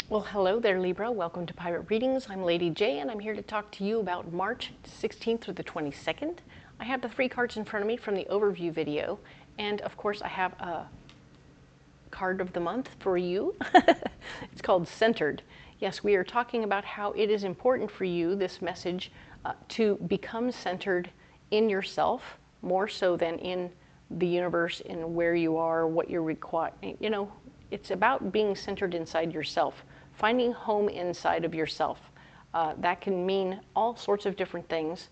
Well, hello there, Libra. Welcome to Pirate Readings. I'm Lady J, and I'm here to talk to you about March 16th through the 22nd. I have the 3 cards in front of me from the overview video, and of course I have a card of the month for you. It's called Centered. Yes, we are talking about how it is important for you, this message, to become centered in yourself, more so than in the universe, in where you are, what you're requiring. You know, it's about being centered inside yourself, finding home inside of yourself. That can mean all sorts of different things,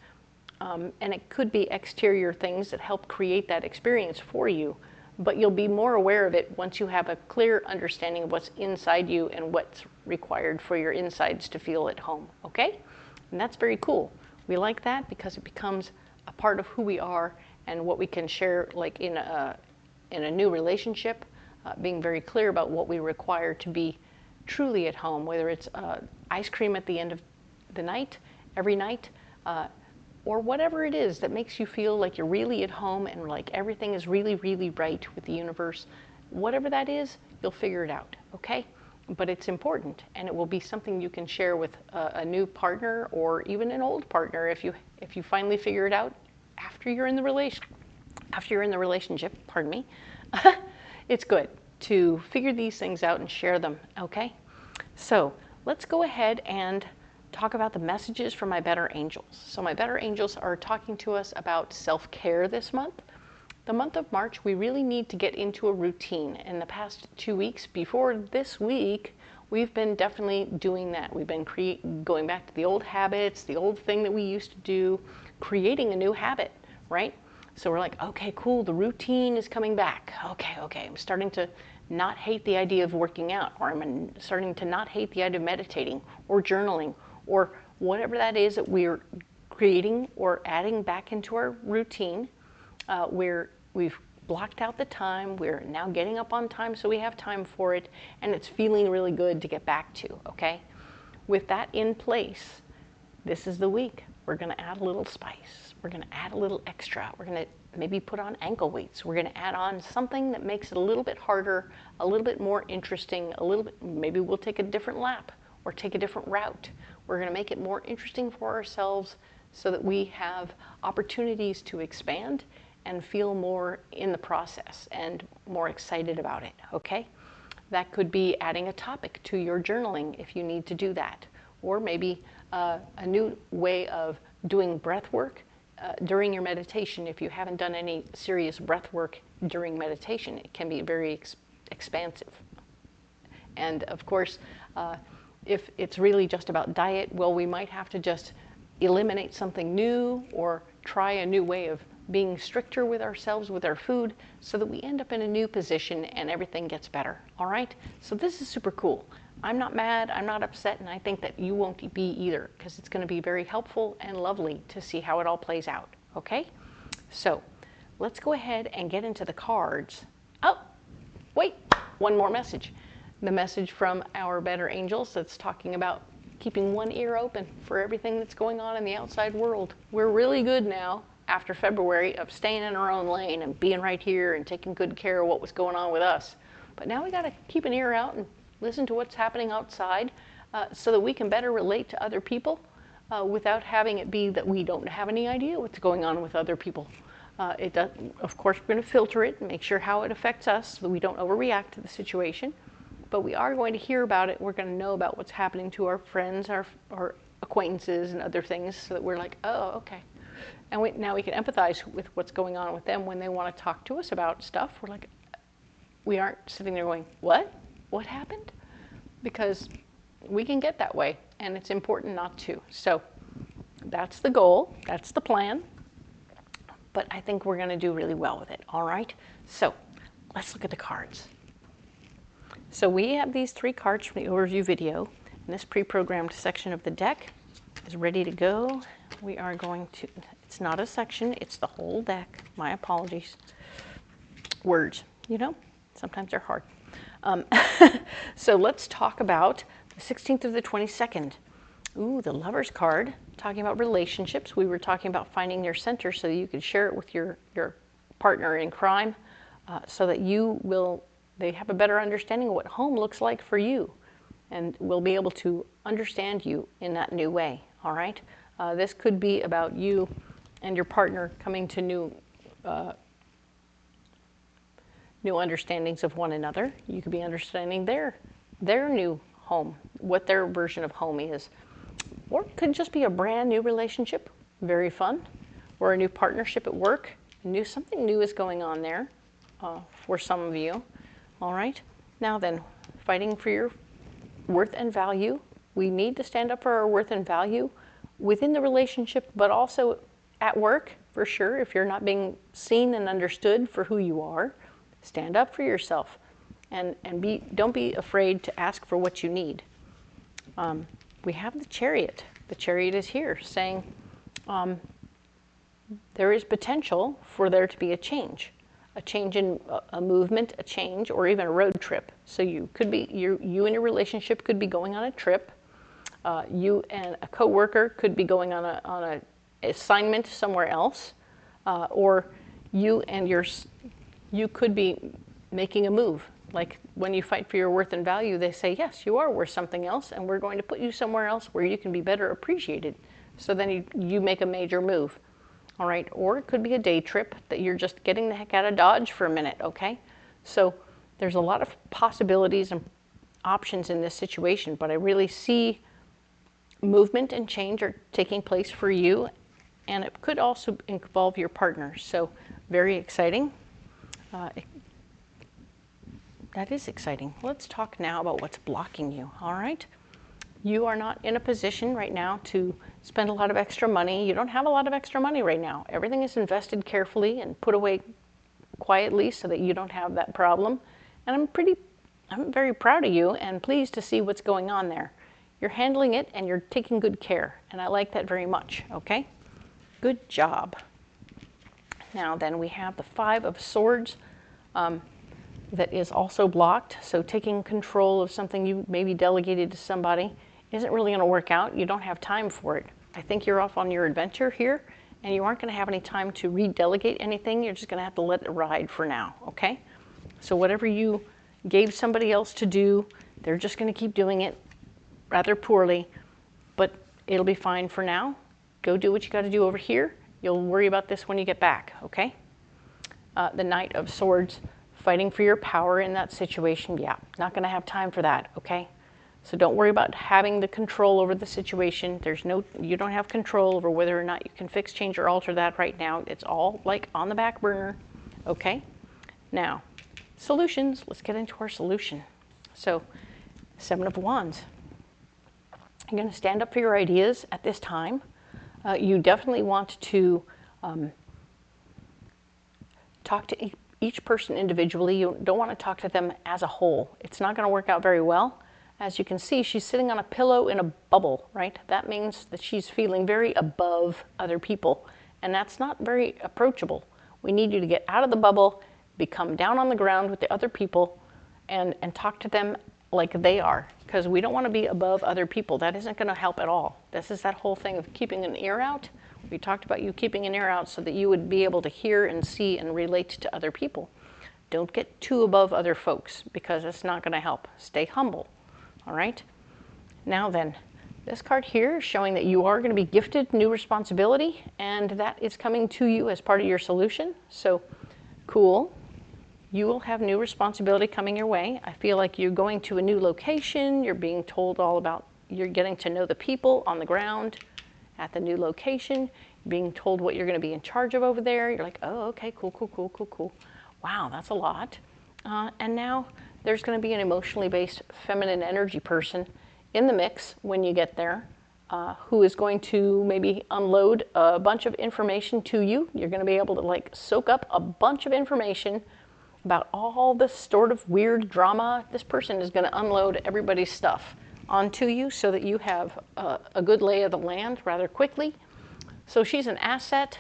and it could be exterior things that help create that experience for you, but you'll be more aware of it once you have a clear understanding of what's inside you and what's required for your insides to feel at home, okay? And that's very cool. We like that because it becomes a part of who we are and what we can share, like in a new relationship, being very clear about what we require to be truly at home, whether it's ice cream at the end of the night, every night, or whatever it is that makes you feel like you're really at home and like everything is really, really right with the universe. Whatever that is, you'll figure it out, okay? But it's important, and it will be something you can share with a new partner or even an old partner if you finally figure it out after you're in the relationship, pardon me. It's good to figure these things out and share them, okay? So let's go ahead and talk about the messages from my better angels. So my better angels are talking to us about self-care this month. The month of March, we really need to get into a routine. In the past 2 weeks before this week, we've been definitely doing that. We've been going back to the old habits, the old thing that we used to do, creating a new habit, right? So we're like, okay, cool, the routine is coming back. Okay, I'm starting to not hate the idea of working out, or I'm starting to not hate the idea of meditating or journaling or whatever that is that we're creating or adding back into our routine. We've blocked out the time, we're now getting up on time so we have time for it, and it's feeling really good to get back to, okay? With that in place, this is the week. We're gonna add a little spice. We're gonna add a little extra. We're gonna maybe put on ankle weights. We're gonna add on something that makes it a little bit harder, a little bit more interesting, maybe we'll take a different lap or take a different route. We're gonna make it more interesting for ourselves so that we have opportunities to expand and feel more in the process and more excited about it, okay? That could be adding a topic to your journaling if you need to do that, or maybe a new way of doing breath work during your meditation. If you haven't done any serious breath work during meditation, it can be very expansive. And of course, if it's really just about diet, well, we might have to just eliminate something new or try a new way of being stricter with ourselves, with our food, so that we end up in a new position and everything gets better, all right? So this is super cool. I'm not mad, I'm not upset, and I think that you won't be either, because it's going to be very helpful and lovely to see how it all plays out, okay? So let's go ahead and get into the cards. Oh, wait, one more message. The message from our better angels that's talking about keeping one ear open for everything that's going on in the outside world. We're really good now, after February, of staying in our own lane and being right here and taking good care of what was going on with us. But now we got to keep an ear out and listen to what's happening outside so that we can better relate to other people without having it be that we don't have any idea what's going on with other people. Of course, we're going to filter it and make sure how it affects us so that we don't overreact to the situation. But we are going to hear about it. We're going to know about what's happening to our friends, our acquaintances, and other things, so that we're like, oh, okay. And now we can empathize with what's going on with them when they want to talk to us about stuff. We're like, we aren't sitting there going, what? What happened? Because we can get that way, and it's important not to. So that's the goal, that's the plan, but I think we're going to do really well with it, all right? So let's look at the cards. So we have these 3 cards from the overview video, and this pre-programmed section of the deck is ready to go. We are going to, it's not a section, it's the whole deck. My apologies. Words, you know, sometimes they're hard. So let's talk about the 16th to the 22nd. Ooh, the Lover's card, talking about relationships. We were talking about finding your center so you could share it with your partner in crime, so that they have a better understanding of what home looks like for you. and will be able to understand you in that new way, all right? This could be about you and your partner coming to new understandings of one another. You could be understanding their new home, what their version of home is. Or it could just be a brand new relationship, very fun, or a new partnership at work. Something new is going on there for some of you, all right? Now then, fighting for your worth and value. We need to stand up for our worth and value within the relationship, but also at work, for sure. If you're not being seen and understood for who you are, stand up for yourself, and don't be afraid to ask for what you need. We have the Chariot. The Chariot is here saying there is potential for there to be a change in a movement, a change, or even a road trip. So you and your relationship could be going on a trip. You and a coworker could be going on a assignment somewhere else, or you could be making a move. Like when you fight for your worth and value, they say, yes, you are worth something else, and we're going to put you somewhere else where you can be better appreciated. So then you make a major move, all right? Or it could be a day trip that you're just getting the heck out of Dodge for a minute, okay? So there's a lot of possibilities and options in this situation, but I really see movement and change are taking place for you, and it could also involve your partner. So very exciting. That is exciting. Let's talk now about what's blocking you, all right? You are not in a position right now to spend a lot of extra money. You don't have a lot of extra money right now. Everything is invested carefully and put away quietly so that you don't have that problem. And I'm very proud of you and pleased to see what's going on there. You're handling it and you're taking good care, and I like that very much, okay? Good job. Now then, we have the Five of Swords that is also blocked. So taking control of something you maybe delegated to somebody isn't really going to work out. You don't have time for it. I think you're off on your adventure here, and you aren't going to have any time to redelegate anything. You're just going to have to let it ride for now, okay? So whatever you gave somebody else to do, they're just going to keep doing it rather poorly, but it'll be fine for now. Go do what you got to do over here. You'll worry about this when you get back, okay? The Knight of Swords, fighting for your power in that situation. Yeah, not going to have time for that, okay? So don't worry about having the control over the situation. You don't have control over whether or not you can fix, change, or alter that right now. It's all like on the back burner, okay? Now, solutions. Let's get into our solution. So, Seven of Wands. You're going to stand up for your ideas at this time. You definitely want to talk to each person individually. You don't want to talk to them as a whole. It's not going to work out very well. As you can see, she's sitting on a pillow in a bubble, right? That means that she's feeling very above other people, and that's not very approachable. We need you to get out of the bubble, become down on the ground with the other people, and talk to them like they are, because we don't want to be above other people. That isn't going to help at all. This is that whole thing of keeping an ear out. We talked about you keeping an ear out so that you would be able to hear and see and relate to other people. Don't get too above other folks, because it's not going to help. Stay humble, all right? Now then, this card here is showing that you are going to be gifted new responsibility, and that is coming to you as part of your solution. So, cool. You will have new responsibility coming your way. I feel like you're going to a new location. You're being told all about, you're getting to know the people on the ground at the new location. You're being told what you're going to be in charge of over there. You're like, oh, okay, cool, cool, cool, cool, cool. Wow, that's a lot. And now there's going to be an emotionally based feminine energy person in the mix when you get there, who is going to maybe unload a bunch of information to you. You're going to be able to like soak up a bunch of information about all this sort of weird drama. This person is going to unload everybody's stuff onto you so that you have a good lay of the land rather quickly. So she's an asset,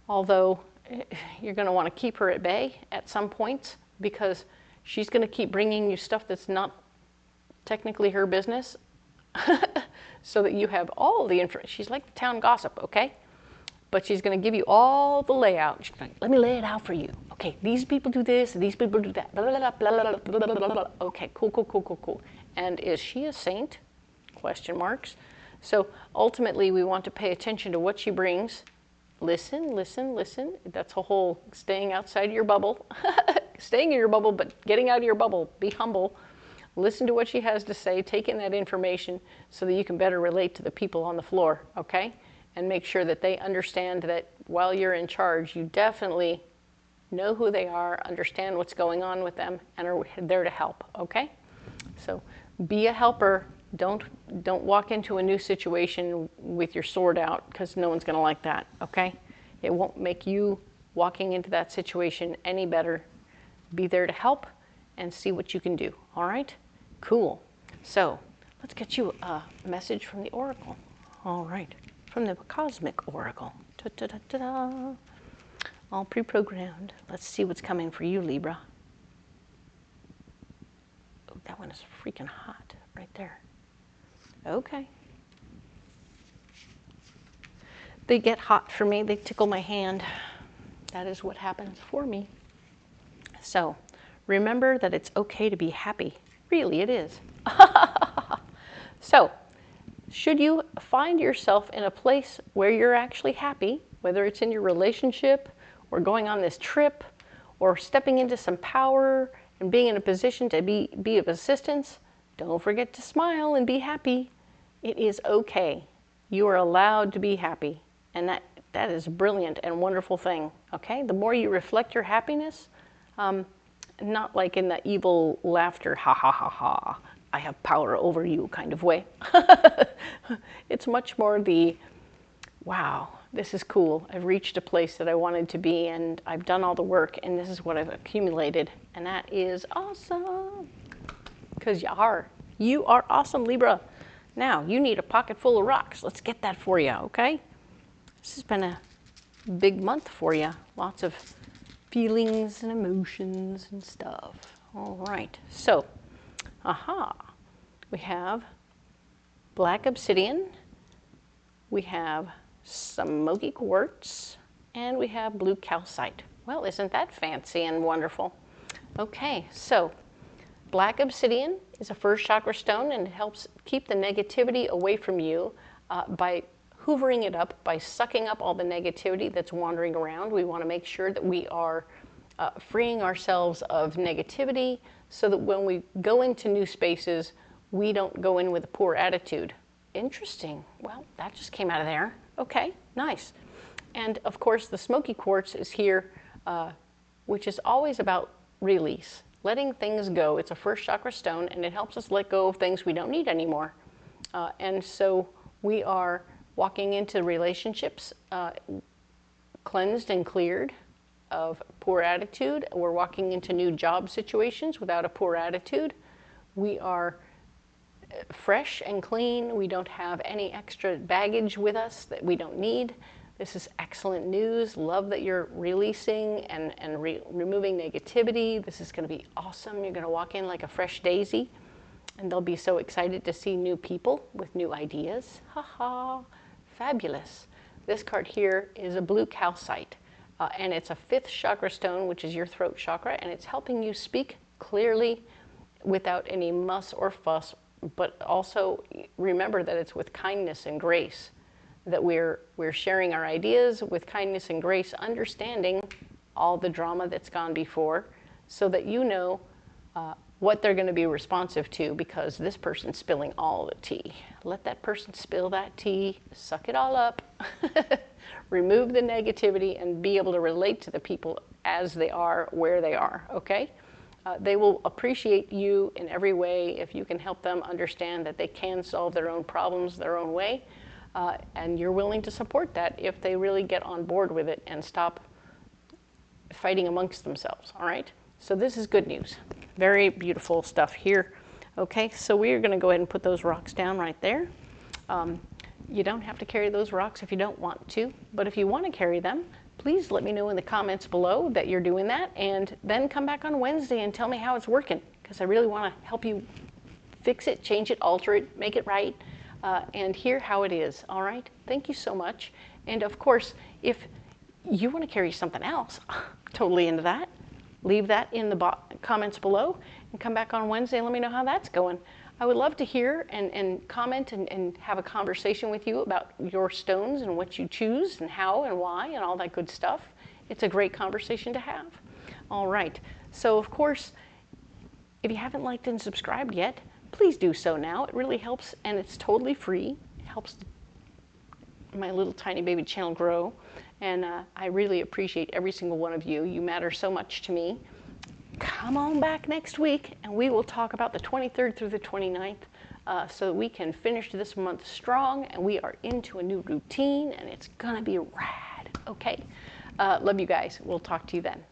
although you're going to want to keep her at bay at some points, because she's going to keep bringing you stuff that's not technically her business, so that you have all the information. She's like the town gossip, okay? But she's going to give you all the layout. She's going, let me lay it out for you, okay, these people do this, these people do that, blah, blah, blah, blah, blah, blah, blah. Okay, cool, cool, cool, cool, cool. And is she a saint? Question marks. So ultimately, we want to pay attention to what she brings. Listen, listen, listen. That's a whole staying outside of your bubble. Staying in your bubble, but getting out of your bubble. Be humble. Listen to what she has to say. Take in that information so that you can better relate to the people on the floor, okay? And make sure that they understand that while you're in charge, you definitely know who they are, understand what's going on with them, and are there to help, okay? So be a helper. Don't walk into a new situation with your sword out, because no one's going to like that, okay? It won't make you walking into that situation any better. Be there to help and see what you can do, all right? Cool. So let's get you a message from the Oracle. All right, from the Cosmic Oracle. Ta-ta-ta-ta-da. All pre-programmed. Let's see what's coming for you, Libra. Oh, that one is freaking hot right there. Okay. They get hot for me. They tickle my hand. That is what happens for me. So remember that it's okay to be happy. Really, it is. So should you find yourself in a place where you're actually happy, whether it's in your relationship or going on this trip or stepping into some power and being in a position to be of assistance, don't forget to smile and be happy. It is okay. You are allowed to be happy. And that is a brilliant and wonderful thing, okay? The more you reflect your happiness, not like in that evil laughter, ha ha ha ha, I have power over you kind of way. It's much more the, wow, this is cool. I've reached a place that I wanted to be, and I've done all the work, and this is what I've accumulated. And that is awesome. Because you are awesome, Libra. Now, you need a pocket full of rocks. Let's get that for you, okay? This has been a big month for you. Lots of feelings and emotions and stuff. All right, so, we have black obsidian, we have smoky quartz, and we have blue calcite. Well, isn't that fancy and wonderful? Okay, so black obsidian is a first chakra stone, and it helps keep the negativity away from you by hoovering it up, by sucking up all the negativity that's wandering around. We want to make sure that we are freeing ourselves of negativity so that when we go into new spaces, we don't go in with a poor attitude. Interesting. Well, that just came out of there. Okay, nice. And of course, the smoky quartz is here, which is always about release, letting things go. It's a first chakra stone, and it helps us let go of things we don't need anymore. And so we are walking into relationships cleansed and cleared of poor attitude. We're walking into new job situations without a poor attitude. We are fresh and clean. We don't have any extra baggage with us that we don't need. This is excellent news. Love that you're releasing and removing negativity. This is going to be awesome. You're going to walk in like a fresh daisy, and they'll be so excited to see new people with new ideas. Ha ha. Fabulous. This card here is a blue calcite, and it's a 5th chakra stone, which is your throat chakra, and it's helping you speak clearly without any muss or fuss, but also remember that it's with kindness and grace, that we're sharing our ideas with kindness and grace, understanding all the drama that's gone before, so that you know what they're going to be responsive to, because this person's spilling all the tea. Let that person spill that tea, suck it all up, remove the negativity, and be able to relate to the people as they are, where they are, okay? They will appreciate you in every way if you can help them understand that they can solve their own problems their own way, and you're willing to support that if they really get on board with it and stop fighting amongst themselves, all right? So this is good news. Very beautiful stuff here. Okay, so we are going to go ahead and put those rocks down right there. You don't have to carry those rocks if you don't want to, but if you want to carry them, please let me know in the comments below that you're doing that, and then come back on Wednesday and tell me how it's working, because I really want to help you fix it, change it, alter it, make it right, and hear how it is, all right? Thank you so much. And of course, if you want to carry something else, totally into that. Leave that in the comments below and come back on Wednesday and let me know how that's going. I would love to hear and comment and have a conversation with you about your stones and what you choose and how and why and all that good stuff. It's a great conversation to have. All right. So, of course, if you haven't liked and subscribed yet, please do so now. It really helps, and it's totally free. It helps my little tiny baby channel grow, and I really appreciate every single one of you. You matter so much to me. Come on back next week, and we will talk about the 23rd through the 29th so that we can finish this month strong, and we are into a new routine, and it's going to be rad. Okay? Love you guys. We'll talk to you then.